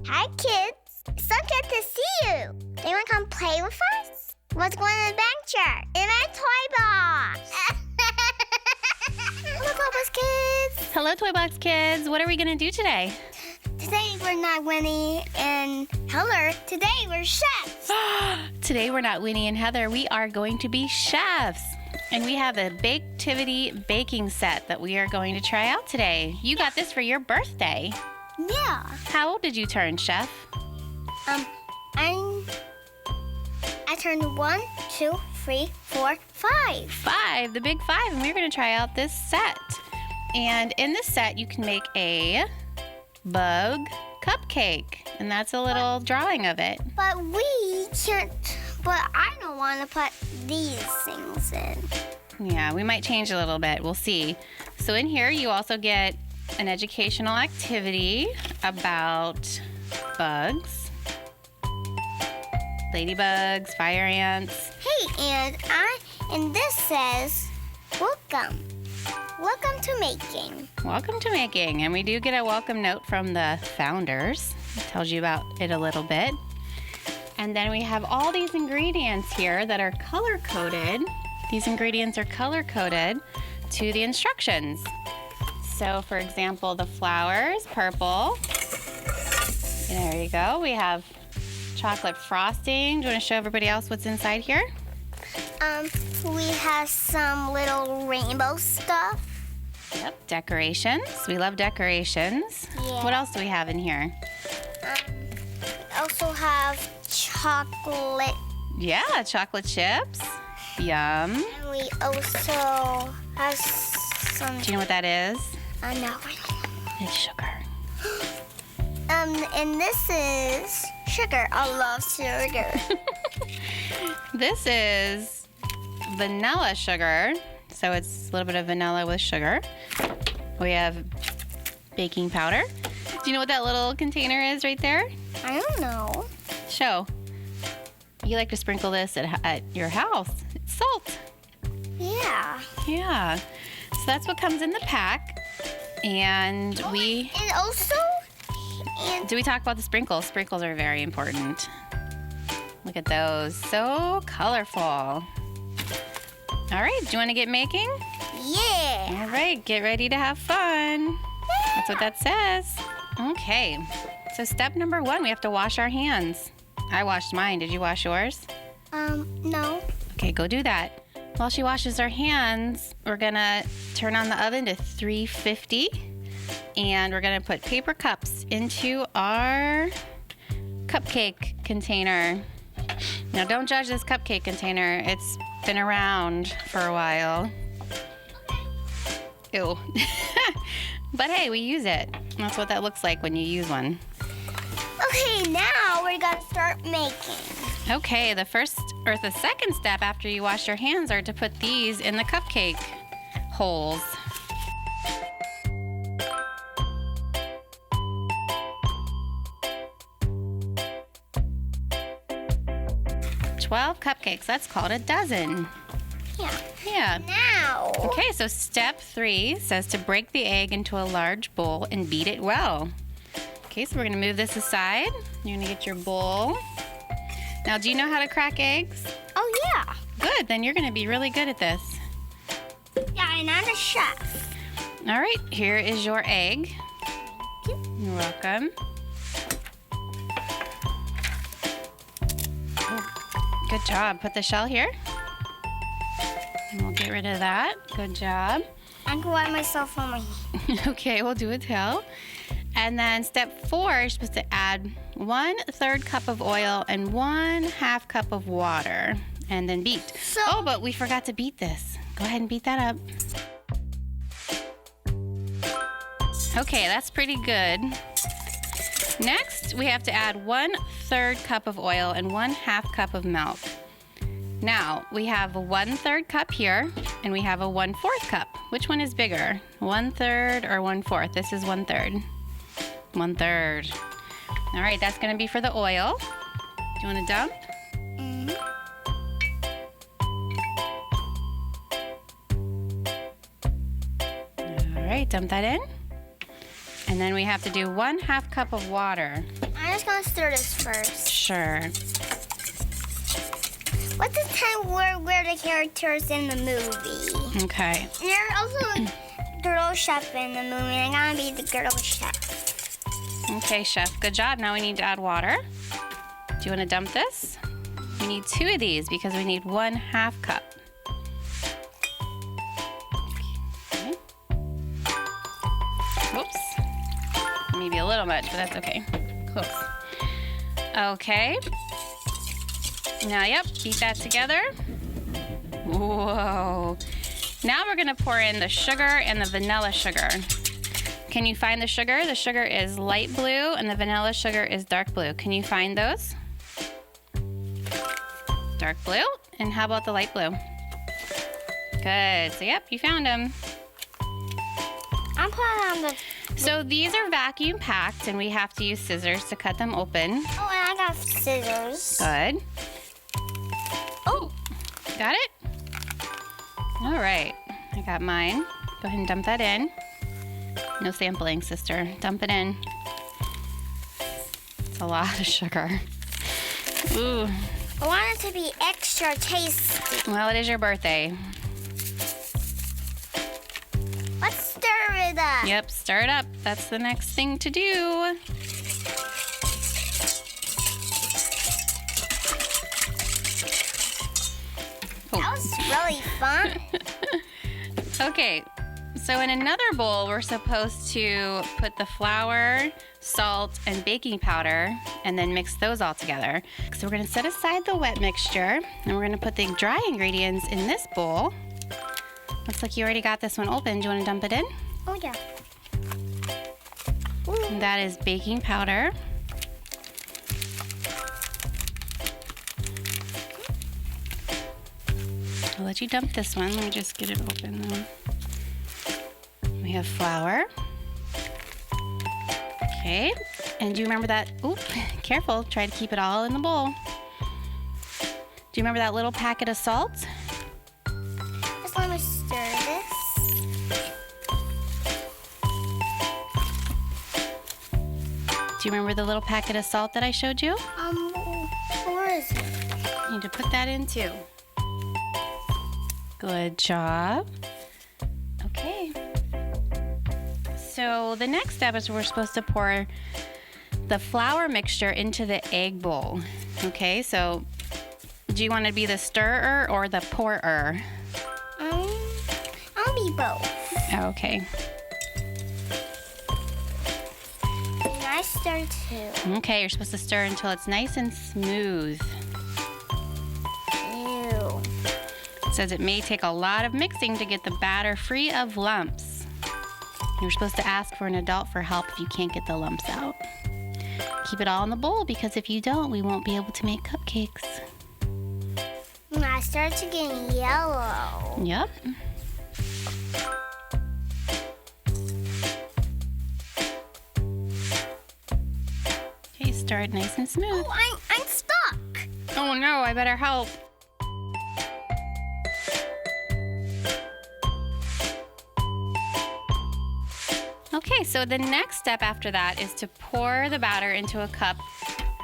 Hi, kids. It's so good to see you. Do you want to come play with us? Let's go on an adventure in our Toybox. Hello, Toybox kids. Hello, Toybox kids. What are we going to do today? Today we're not Winnie and Heather. Today we're chefs. Today we're not Winnie and Heather. We are going to be chefs. And we have a Baketivity baking set that we are going to try out today. You got this for your birthday. Yeah. How old did you turn, Chef? I turned 1, 2, 3, 4, 5. 5, the big 5, and we're going to try out this set. And in this set, you can make a bug cupcake, and that's a little drawing of it. But we can't. But I don't want to put these things in. Yeah, we might change a little bit. We'll see. So in here, you also get an educational activity about bugs, ladybugs, fire ants. Hey, and this says, welcome. Welcome to making. Welcome to making. And we do get a welcome note from the founders. It tells you about it a little bit. And then we have all these ingredients here that are color-coded. These ingredients are color-coded to the instructions. So, for example, the flour is purple. There you go. We have chocolate frosting. Do you want to show everybody else what's inside here? We have some little rainbow stuff. Yep, decorations. We love decorations. Yeah. What else do we have in here? We also have chocolate. Yeah, chocolate chips. Yum. And we also have some. Do you know what that is? No. It's sugar. And this is sugar. I love sugar. This is vanilla sugar. So it's a little bit of vanilla with sugar. We have baking powder. Do you know what that little container is right there? I don't know. Show. You like to sprinkle this at your house. It's salt. Yeah. Yeah. So that's what comes in the pack. And we... And also... Do we talk about the sprinkles? Sprinkles are very important. Look at those. So colorful. All right. Do you want to get making? Yeah. All right. Get ready to have fun. That's what that says. Okay. So step number 1, we have to wash our hands. I washed mine. Did you wash yours? No. Okay, go do that. While she washes her hands, we're gonna turn on the oven to 350, and we're gonna put paper cups into our cupcake container. Now, don't judge this cupcake container. It's been around for a while. Ew. But hey, we use it. That's what that looks like when you use one. Okay, now we're gonna start making. Okay, the second step after you wash your hands are to put these in the cupcake holes. "12 cupcakes, that's called a dozen. Yeah. Now. Okay, so step 3 says to break the egg into a large bowl and beat it well. Okay, so we're gonna move this aside. You're gonna get your bowl. Now, do you know how to crack eggs? Oh, yeah. Good, then you're gonna be really good at this. Yeah, and I'm a chef. All right, here is your egg. You're welcome. Oh, good job. Put the shell here. And we'll get rid of that. Good job. I'm gonna wipe myself on my hand. Okay, we'll do a tail. And then step 4, you're supposed to add 1/3 cup of oil and 1/2 cup of water, and then beat. Oh, but we forgot to beat this. Go ahead and beat that up. Okay, that's pretty good. Next, we have to add 1/3 cup of oil and 1/2 cup of milk. Now, we have a 1/3 cup here, and we have a 1/4 cup. Which one is bigger, 1/3 or 1/4? This is 1/3. 1/3. All right, that's gonna be for the oil. Do you wanna dump? All right, dump that in. And then we have to do 1/2 cup of water. I'm just gonna stir this first. Sure. What's the time where the characters in the movie? Okay. And there's also girl chef in the movie, and I'm gonna be the girl chef. Okay, chef. Good job. Now we need to add water. Do you want to dump this? We need 2 of these because we need 1/2 cup. Okay. Whoops. Maybe a little much, but that's okay. Close. Okay. Now, yep, beat that together. Whoa. Now we're gonna pour in the sugar and the vanilla sugar. Can you find the sugar? The sugar is light blue and the vanilla sugar is dark blue. Can you find those? Dark blue. And how about the light blue? Good. So, yep, you found them. I'm putting on the... So these are vacuum packed and we have to use scissors to cut them open. Oh, and I got scissors. Good. Oh, Got it? All right. I got mine. Go ahead and dump that in. No sampling, sister. Dump it in. It's a lot of sugar. Ooh. I want it to be extra tasty. Well, it is your birthday. Let's stir it up. Yep, stir it up. That's the next thing to do. That was really fun. Okay, so in another bowl, we're supposed to put the flour, salt, and baking powder, and then mix those all together. So we're gonna set aside the wet mixture, and we're gonna put the dry ingredients in this bowl. Looks like you already got this one open. Do you wanna dump it in? Oh, yeah. And that is baking powder. I'll let you dump this one. Let me just get it open though. We have flour. Okay. And do you remember that? Oop, careful. Try to keep it all in the bowl. Do you remember that little packet of salt? Just let me stir this. Do you remember the little packet of salt that I showed you? Where is it? You need to put that in too. Good job. Okay. So the next step is we're supposed to pour the flour mixture into the egg bowl. Okay, so do you want to be the stirrer or the pourer? I'll be both. Okay. And I stir too. Okay, you're supposed to stir until it's nice and smooth. Ew. It says it may take a lot of mixing to get the batter free of lumps. You're supposed to ask for an adult for help if you can't get the lumps out. Keep it all in the bowl because if you don't, we won't be able to make cupcakes. I start to get yellow. Yep. Okay, stir it nice and smooth. Oh, I'm stuck. Oh no, I better help. Okay, so the next step after that is to pour the batter into a cup.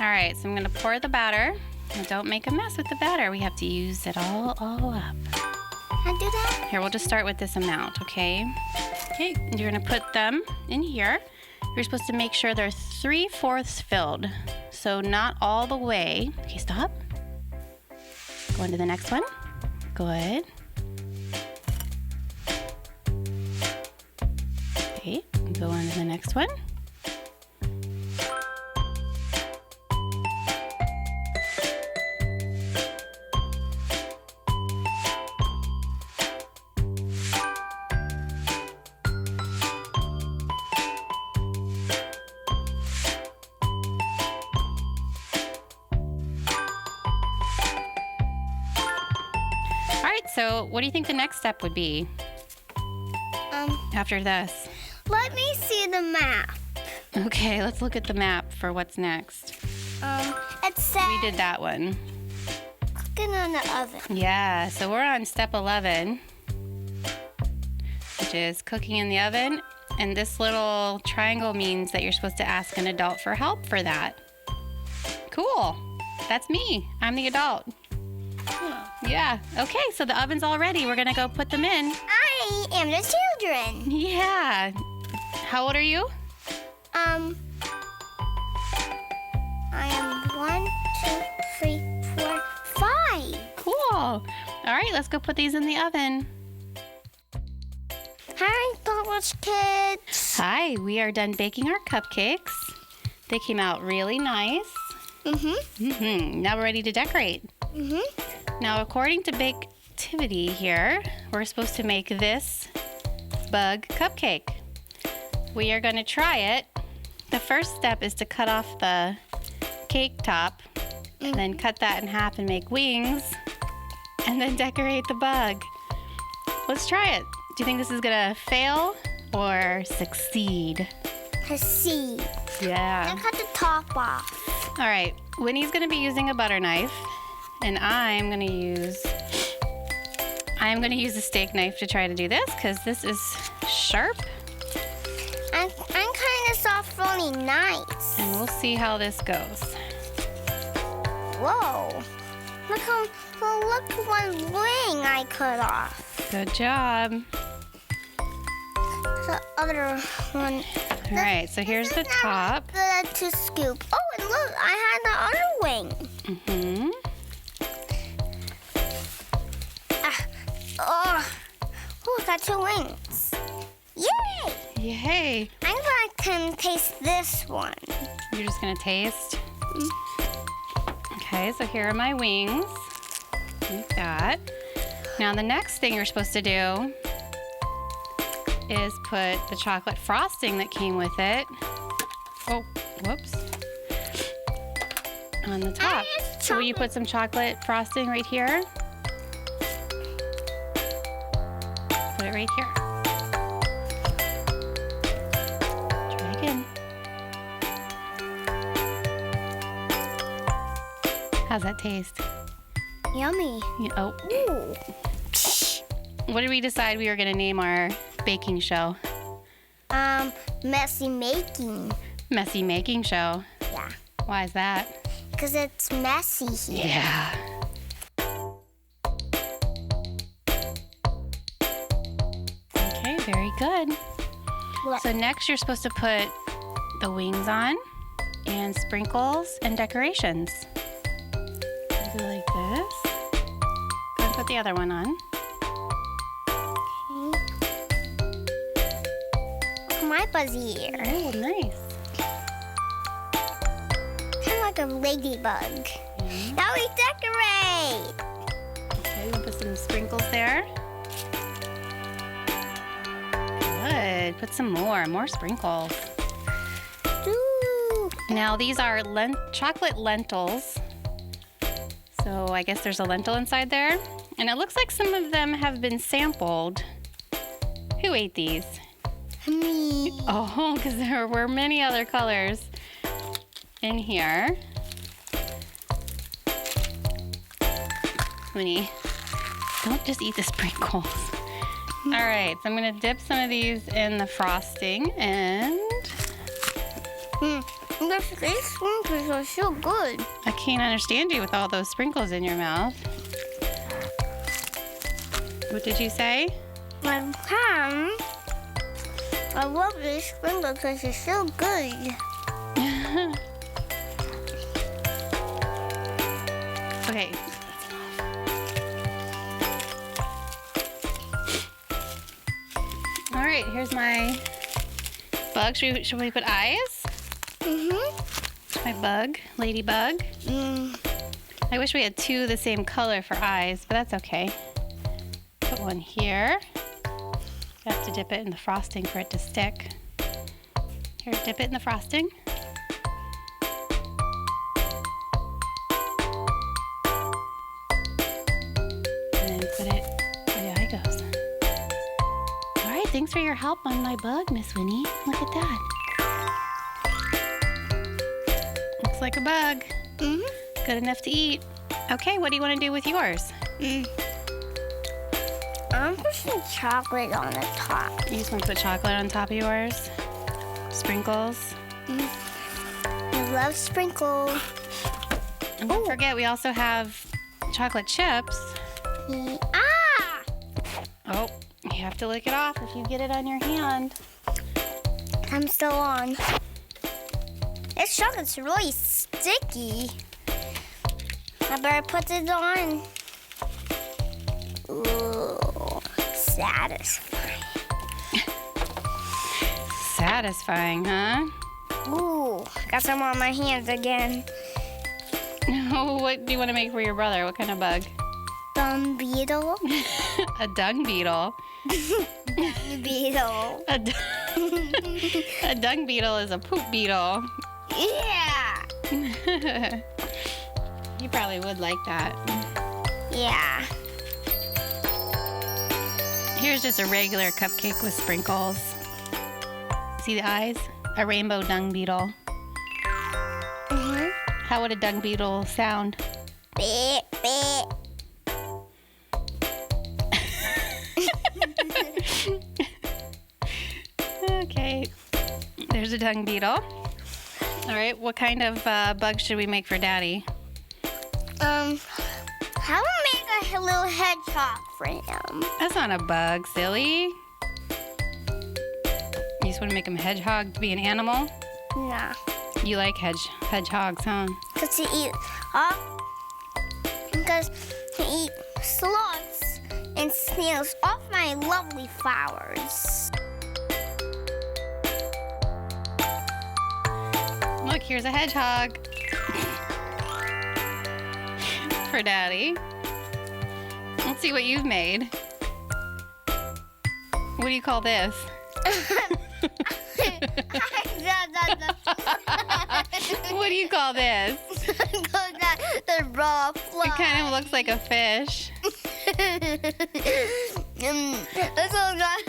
All right, so I'm gonna pour the batter. And don't make a mess with the batter. We have to use it all up. I do that? Here, we'll just start with this amount, okay? Okay, and you're gonna put them in here. You're supposed to make sure they're 3/4 filled. So not all the way. Okay, stop. Go on to the next one. Good. Okay, go on to the next one. All right, so what do you think the next step would be after this? Let me see the map. Okay, let's look at the map for what's next. It says We did that one. cooking in the oven. Yeah, so we're on step 11, which is cooking in the oven. And this little triangle means that you're supposed to ask an adult for help for that. Cool. That's me. I'm the adult. Yeah. Okay, so the oven's all ready. We're gonna go put them in. I am the children. Yeah. How old are you? I am 1, 2, 3, 4, 5. Cool. All right, let's go put these in the oven. Hi, Toybox kids. Hi, we are done baking our cupcakes. They came out really nice. Now we're ready to decorate. Now, according to Baketivity here, we're supposed to make this bug cupcake. We are going to try it. The first step is to cut off the cake top, and then cut that in half and make wings, and then decorate the bug. Let's try it. Do you think this is going to fail or succeed? To see. Yeah. Now cut the top off. All right, Winnie's going to be using a butter knife, and I'm going to use a steak knife to try to do this because this is sharp. I'm cutting this off really nice. And we'll see how this goes. Whoa. Look one wing I cut off. Good job. The other one. All right, so here's the top. To scoop. Oh, and look, I had the other wing. Oh, I got 2 wings. Yay! Yay. I'm gonna taste this one. You're just gonna taste? Okay, so here are my wings. Like that. Now the next thing you're supposed to do is put the chocolate frosting that came with it. Oh, whoops. On the top. So will you put some chocolate frosting right here? Put it right here. Try again. How's that taste? Yummy. Oh. Ooh. What did we decide we were going to name our baking show? Messy making. Messy Making Show. Yeah. Why is that? Because it's messy here. Yeah. Okay, very good. What? So next you're supposed to put the wings on and sprinkles and decorations. Maybe like this. Go and put the other one on. Look at my buzzy ear. Oh, nice. Kind of like a ladybug. Now we decorate. Okay, we'll put some sprinkles there. Good. Put some more sprinkles. Ooh. Now these are chocolate lentils. So I guess there's a lentil inside there. And it looks like some of them have been sampled. Who ate these? Me. Oh, because there were many other colors in here. Winnie, don't just eat the sprinkles. All right, so I'm gonna dip some of these in the frosting and... These sprinkles are so good. I can't understand you with all those sprinkles in your mouth. What did you say? I love these sprinkles because they're so good. Okay. All right, here's my bug. Should we put eyes? My bug, ladybug. I wish we had 2 the same color for eyes, but that's okay. Put one here. You have to dip it in the frosting for it to stick. Here, dip it in the frosting. And then put it where the eye goes. All right, thanks for your help on my bug, Miss Winnie. Look at that. Looks like a bug. Good enough to eat. Okay, what do you want to do with yours? I'm putting chocolate on the top. You just want to put chocolate on top of yours? Sprinkles? A love sprinkles. And don't forget, we also have chocolate chips. Ah! Oh, you have to lick it off if you get it on your hand. I'm still on. This chocolate's really sticky. I better put it on. Ooh, satisfying. Satisfying, huh? Ooh, got some on my hands again. What do you want to make for your brother? What kind of bug? Dung beetle. A dung beetle. Dung beetle. A dung beetle is a poop beetle. Yeah. You probably would like that. Yeah. Here's just a regular cupcake with sprinkles. See the eyes? A rainbow dung beetle. Mm-hmm. How would a dung beetle sound? Beep, beep. Okay. There's a dung beetle. All right, what kind of bug should we make for Daddy? How do I make a little hedgehog for him? That's not a bug, silly. You just want to make him a hedgehog to be an animal? Nah. You like hedgehogs, huh? Because he eat slugs and snails off my lovely flowers. Look, here's a hedgehog. For Daddy. Let's see what you've made. What do you call this? What do you call this? The raw fly. It kind of looks like a fish. This one's not.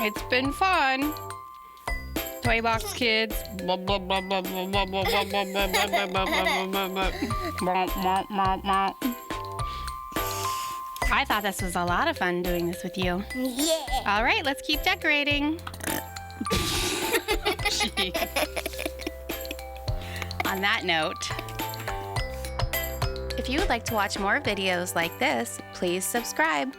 It's been fun. Toybox kids. I thought this was a lot of fun doing this with you. Yeah. All right, let's keep decorating. On that note, if you would like to watch more videos like this, please subscribe.